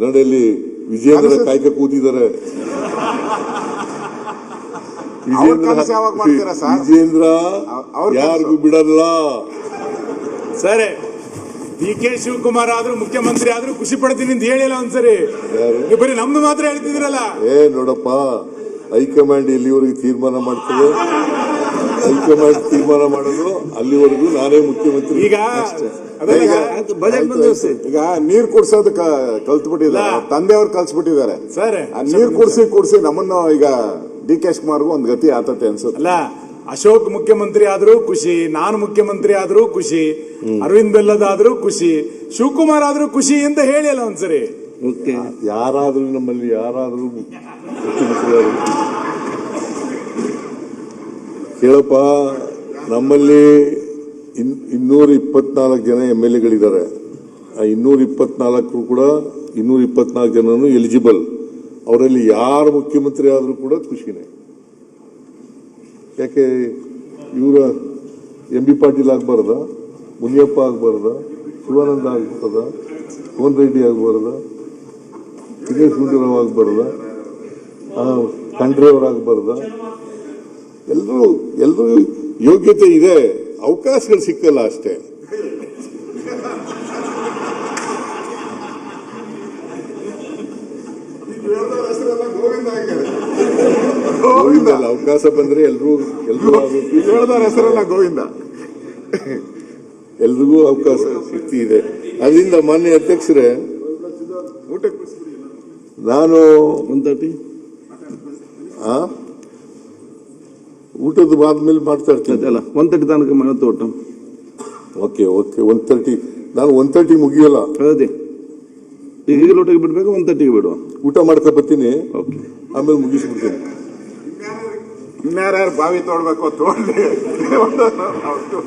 ನಡೆಯಲ್ಲಿ ವಿಜೇಂದ್ರ ಕಾಯ್ಕ ಕೂತಿದ್ದಾರೆ. ವಿಜೇಂದ್ರ ಯಾರಿಗೂ ಬಿಡಲ್ಲ. ಸರಿ, ಡಿ ಕೆ ಶಿವಕುಮಾರ್ ಆದ್ರೂ ಮುಖ್ಯಮಂತ್ರಿ ಆದ್ರೂ ಖುಷಿ ಪಡ್ತೀನಿ ಅಂತ ಹೇಳಿಲ್ಲ ಒಂದ್ಸರಿ. ಬರೀ ನಮ್ದು ಮಾತ್ರ ಹೇಳ್ತಿದ್ರಲ್ಲ. ನೋಡಪ್ಪ, ಹೈಕಮಾಂಡ್ ಇಲ್ಲಿವರೆಗೆ ತೀರ್ಮಾನ ಮಾಡ್ತದೆ. ಹೈಕಮಾಂಡ್ ತೀರ್ಮಾನ ಮಾಡೋದು ಅಲ್ಲಿವರೆಗೂ ನಾನೇ ಮುಖ್ಯಮಂತ್ರಿ. ಈಗ ನೀರ್ ಕುಡ್ಸೋದು ಕಲ್ತ್ಬಿಟ್ಟಿದ್ದಾರೆ, ತಂದೆಯವ್ರು ಕಲ್ಸ್ಬಿಟ್ಟಿದ್ದಾರೆ. ಸರ್, ನೀರ್ ಕುಡ್ಸಿ ನಮ್ಮನ್ನು ಈಗ ಡಿ ಕೆ ಶಿವಕುಮಾರ್ಗೂ ಒಂದ್ ಗತಿ ಆತತೆ ಅನ್ಸುತ್ತೆ. ಅಲ್ಲ, ಅಶೋಕ್ ಮುಖ್ಯಮಂತ್ರಿ ಆದ್ರೂ ಖುಷಿ, ನಾನು ಮುಖ್ಯಮಂತ್ರಿ ಆದ್ರೂ ಖುಷಿ, ಅರವಿಂದ್ ಬೆಲ್ಲದಾದ್ರೂ ಖುಷಿ, ಶಿವಕುಮಾರ್ ಆದ್ರೂ ಖುಷಿ ಅಂತ ಹೇಳಿಲ್ಲ ಒಂದ್ಸರಿ. ಯಾರಾದ್ರೂ ನಮ್ಮಲ್ಲಿ ಯಾರಾದ್ರೂ ಮುಖ್ಯಮಂತ್ರಿ ಆದ್ರು ಕೇಳಪ್ಪ, ನಮ್ಮಲ್ಲಿ 224 ಜನ MLAಗಳಿದ್ದಾರೆ. ಆ 224 ಕೂಡ 224 ಜನನು ಎಲಿಜಿಬಲ್. ಅವರಲ್ಲಿ ಯಾರು ಮುಖ್ಯಮಂತ್ರಿ ಆದ್ರೂ ಕೂಡ ಖುಷಿನೇ. ಯಾಕೆ ಇವರ MB ಪಾಟೀಲ್ ಆಗ್ಬಾರ್ದ, ಮುನಿಯಪ್ಪ ಆಗ್ಬಾರ್ದ, ಶಿವಾನಂದ ಆಗ್ಬಾರ್ದ, ಕೋನ್ ರೆಡ್ಡಿ ಆಗ್ಬಾರ್ದ, ದಿನೇಶ್ ಗುಂಡೂರಾವ್ ಆಗ್ಬಾರ್ದ, ಖಂಡ್ರೆ ಅವರಾಗಬಾರ್ದ? ಎಲ್ರೂ ಯೋಗ್ಯತೆ ಇದೆ, ಅವಕಾಶಗಳು ಸಿಕ್ಕಲ್ಲ ಅಷ್ಟೇ. ಗೋವಿಂದಲ್ಲ, ಅವಕಾಶ ಬಂದ್ರೆ ಎಲ್ರಿಗೂ ಹೆಸರಲ್ಲ ಗೋವಿಂದ, ಎಲ್ರಿಗೂ ಅವಕಾಶ ಸಿಕ್ತಿದೆ. ಅದರಿಂದ ಮಾನ್ಯ ಅಧ್ಯಕ್ಷರೇ, ನಾನು ಊಟದ ಆದ್ಮೇಲೆ ಮಾಡ್ತಾ ಇರ್ತೀನಿ. 1:30 ತನಕ ಮಾಡ್ತಾ ಊಟ. ಓಕೆ 1:30. ನಾನು 1:30 ಮುಗಿಯಲ್ಲ. ಅದೇ ಈಗ ಊಟಕ್ಕೆ ಬಿಡ್ಬೇಕು, 1:30ಗೆ ಬಿಡುವ. ಊಟ ಮಾಡ್ತಾ ಬರ್ತೀನಿ, ಆಮೇಲೆ ಮುಗಿಸ್ಬಿಡ್ತೀನಿ. ಇನ್ಯಾರ್ಯಾರು ಬಾವಿ ತೋಡ್ಬೇಕು ತೋಡ್ಲಿ.